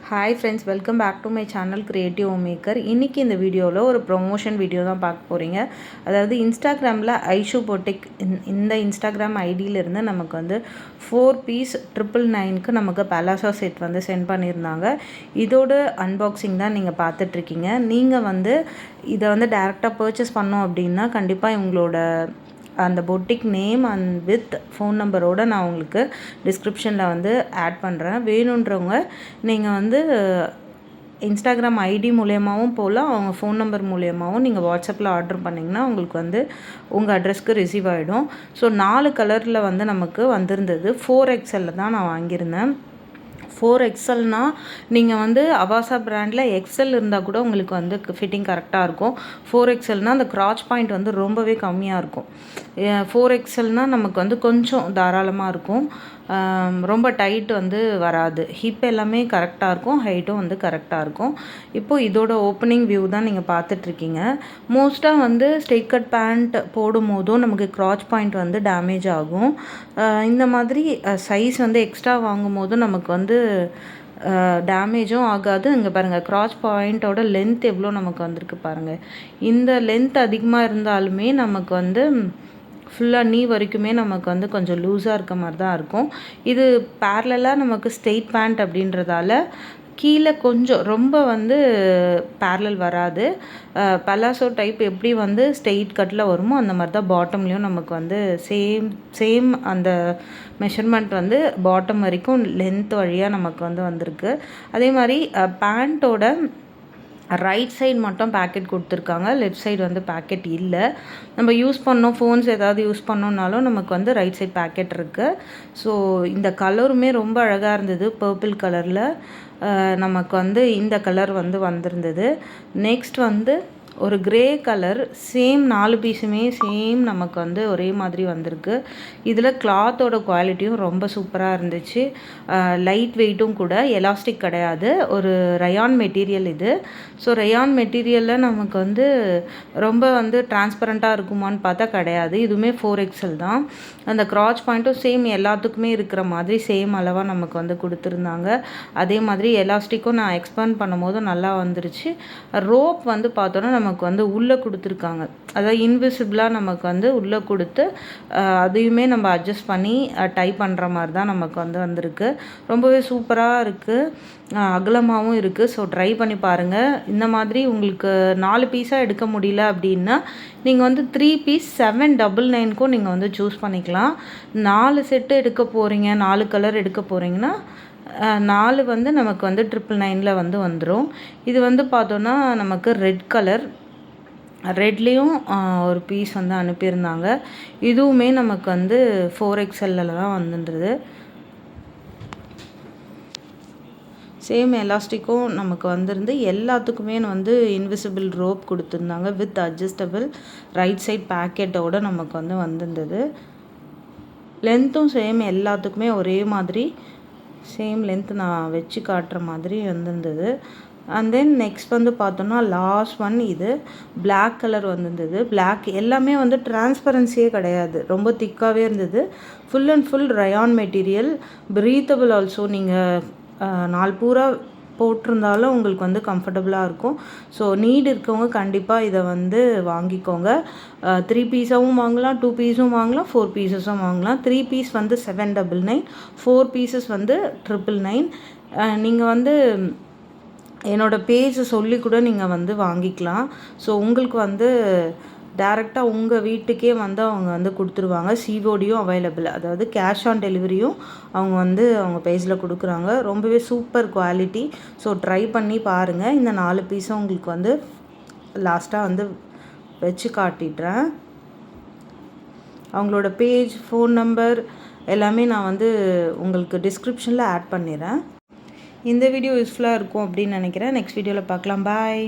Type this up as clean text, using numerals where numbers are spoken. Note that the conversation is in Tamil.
Hi friends, welcome back to my channel creative maker. இன்றைக்கி இந்த வீடியோவில் ஒரு ப்ரொமோஷன் வீடியோ தான் பார்க்க போகிறீங்க. அதாவது இன்ஸ்டாகிராமில் ஐஷு பொட்டிக் இந்த இன்ஸ்டாகிராம் ஐடியிலிருந்து நமக்கு வந்து 4 பீஸ் 999க்கு நமக்கு பலாசோ செட் வந்து சென்ட் பண்ணியிருந்தாங்க. இதோட அன்பாக்சிங் தான் நீங்கள் பார்த்துட்ருக்கீங்க. நீங்கள் வந்து இதை வந்து டேரெக்டாக பர்ச்சேஸ் பண்ணோம் அப்படின்னா கண்டிப்பாக உங்களோட அந்த boutique name and with phone நம்பரோடு நான் உங்களுக்கு டிஸ்கிரிப்ஷனில் வந்து ஆட் பண்ணுறேன். வேணுன்றவங்க நீங்கள் வந்து இன்ஸ்டாகிராம் ஐடி மூலியமாகவும் போகலாம், அவங்க ஃபோன் நம்பர் மூலியமாகவும் நீங்கள் வாட்ஸ்அப்பில் ஆர்டர் பண்ணிங்கன்னா உங்களுக்கு வந்து உங்கள் அட்ரஸ்க்கு ரிசீவ் ஆகிடும். ஸோ 4 கலரில் வந்து நமக்கு வந்திருந்தது. 4XL தான் நான் வாங்கியிருந்தேன். 4XLனால் நீங்கள் வந்து அவாசா பிராண்டில் எக்ஸல் இருந்தால் கூட உங்களுக்கு வந்து ஃபிட்டிங் கரெக்டாக இருக்கும். 4XLனால் அந்த க்ராச் பாயிண்ட் வந்து ரொம்பவே கம்மியாக இருக்கும். 4XLனால் நமக்கு வந்து கொஞ்சம் தாராளமாக இருக்கும், ரொம்ப டைட் வந்து வராது. ஹிப் எல்லாமே கரெக்டாக இருக்கும், ஹைட்டும் வந்து கரெக்டாக இருக்கும். இப்போது இதோட ஓப்பனிங் வியூ தான் நீங்கள் பார்த்துட்ருக்கீங்க. மோஸ்ட்டாக வந்து ஸ்ட்ரெயிட் கட் பேண்ட் போடும் போதும் நமக்கு க்ராச் பாயிண்ட் வந்து டேமேஜ் ஆகும். இந்த மாதிரி சைஸ் வந்து எக்ஸ்ட்ரா வாங்கும் போதும் நமக்கு வந்து டேமேஜும் ஆகாது. இங்கே பாருங்கள், க்ராச் பாயிண்ட்டோட லென்த் எவ்வளோ நமக்கு வந்திருக்கு பாருங்கள். இந்த லென்த் அதிகமாக இருந்தாலுமே நமக்கு வந்து ஃபுல்லாக நீ வரைக்குமே நமக்கு வந்து கொஞ்சம் லூஸாக இருக்க மாதிரி தான் இருக்கும். இது பேரலாக நமக்கு ஸ்ட்ரெயிட் பேண்ட் அப்படின்றதால கீழே கொஞ்சம் ரொம்ப வந்து பேரலல் வராது. பலாசோ டைப் எப்படி வந்து ஸ்ட்ரெயிட் கட்டில் வருமோ அந்த மாதிரி தான் பாட்டம்லேயும் நமக்கு வந்து சேம் அந்த மெஷர்மெண்ட் வந்து பாட்டம் வரைக்கும் லென்த் வழியாக நமக்கு வந்து வந்திருக்கு. அதே மாதிரி பேண்ட்டோட ரைட் சைடு மட்டும் பேக்கெட் கொடுத்துருக்காங்க, லெஃப்ட் சைடு வந்து பேக்கெட் இல்லை. நம்ம யூஸ் பண்ணோம், ஃபோன்ஸ் ஏதாவது யூஸ் பண்ணோன்னாலும் நமக்கு வந்து ரைட் சைட் பேக்கெட் இருக்குது. ஸோ இந்த கலருமே ரொம்ப அழகாக இருந்தது. பர்பிள் கலரில் நமக்கு வந்து இந்த கலர் வந்து வந்திருந்தது. நெக்ஸ்ட் வந்து ஒரு கிரே கலர், சேம் 4 பீஸுமே சேம் நமக்கு வந்து ஒரே மாதிரி வந்திருக்கு. இதில் கிளாத்தோட குவாலிட்டியும் ரொம்ப சூப்பராக இருந்துச்சு. லைட் வெயிட்டும் கூட, எலாஸ்டிக் கிடையாது, ஒரு ரயான் மெட்டீரியல் இது. ஸோ ரயான் மெட்டீரியலில் நமக்கு வந்து ரொம்ப வந்து டிரான்ஸ்பரண்ட்டாக இருக்குமான்னு பார்த்தா கிடையாது. இதுவுமே 4XL தான். அந்த க்ராச் பாயிண்ட்டும் சேம் எல்லாத்துக்குமே இருக்கிற மாதிரி சேம் அளவாக நமக்கு வந்து கொடுத்துருந்தாங்க. அதே மாதிரி எலாஸ்டிக்கும் நான் எக்ஸ்பேண்ட் பண்ணும் போது நல்லா வந்துருச்சு. ரோப் வந்து பார்த்தோன்னா நமக்கு வந்து உள்ளே கொடுத்துருக்காங்க, அதாவது இன்விசிபிளாக நமக்கு வந்து உள்ளே கொடுத்து அதையுமே நம்ம அட்ஜஸ்ட் பண்ணி டை பண்ணுற மாதிரி தான் நமக்கு வந்து வந்திருக்கு. ரொம்பவே சூப்பராக இருக்குது, அகலமாகவும் இருக்குது. ஸோ ட்ரை பண்ணி பாருங்கள். இந்த மாதிரி உங்களுக்கு 4 பீஸாக எடுக்க முடியல அப்படின்னா நீங்கள் வந்து 3 பீஸ் 799க்கும் நீங்கள் வந்து சூஸ் பண்ணிக்கலாம். 4 செட்டு எடுக்க போகிறீங்க, 4 கலர் எடுக்க போகிறீங்கன்னா 4 வந்து நமக்கு வந்து 999 வந்து வந்துடும். இது வந்து பார்த்தோன்னா நமக்கு ரெட் கலர், ரெட்லேயும் ஒரு பீஸ் வந்து அனுப்பியிருந்தாங்க. இதுவுமே நமக்கு வந்து 4XL தான் வந்துருந்தது. சேம் எலாஸ்டிக்கும் நமக்கு வந்திருந்து எல்லாத்துக்குமே வந்து இன்விசிபிள் ரோப் கொடுத்துருந்தாங்க வித் அட்ஜஸ்டபிள் ரைட் சைட் பேக்கெட்டோடு நமக்கு வந்து வந்திருந்தது. லென்த்தும் சேம் எல்லாத்துக்குமே ஒரே மாதிரி சேம் லென்த் நான் வச்சு காட்டுற மாதிரி வந்திருந்தது. அண்ட் தென் நெக்ஸ்ட் வந்து பார்த்தோன்னா லாஸ்ட் ஒன், இது பிளாக் கலர் வந்திருந்தது. பிளாக் எல்லாமே வந்து டிரான்ஸ்பரன்சியே கிடையாது, ரொம்ப திக்காகவே இருந்தது. Full and full rayon material, breathable also. நீங்கள் நாள் பூரா போட்டிருந்தாலும் உங்களுக்கு வந்து கம்ஃபர்டபுளாக இருக்கும். ஸோ நீட் இருக்கவங்க கண்டிப்பாக இதை வந்து வாங்கிக்கோங்க. 3 பீஸாகவும் வாங்கலாம், 2 பீஸும் வாங்கலாம், 4 பீஸஸும் வாங்கலாம். 3 பீஸ் வந்து 799, 4 பீசஸ் வந்து 999. நீங்கள் வந்து என்னோடய பேஜ் சொல்லி கூட நீங்கள் வந்து வாங்கிக்கலாம். ஸோ உங்களுக்கு வந்து டேரெக்டாக உங்கள் வீட்டுக்கே வந்து அவங்க வந்து கொடுத்துருவாங்க. சிஓடியும் அவைலபிள், அதாவது கேஷ் ஆன் டெலிவரியும் அவங்க வந்து அவங்க பேஜில் கொடுக்குறாங்க. ரொம்பவே சூப்பர் குவாலிட்டி. ஸோ ட்ரை பண்ணி பாருங்கள். இந்த 4 பீஸும் உங்களுக்கு வந்து லாஸ்ட்டாக வந்து வச்சு காட்டிடுறேன். அவங்களோட பேஜ், ஃபோன் நம்பர் எல்லாமே நான் வந்து உங்களுக்கு டிஸ்கிரிப்ஷனில் ஆட் பண்ணிடுறேன். இந்த வீடியோ யூஸ்ஃபுல்லாக இருக்கும் அப்படின்னு நினைக்கிறேன். நெக்ஸ்ட் வீடியோவில் பார்க்கலாம். பாய்.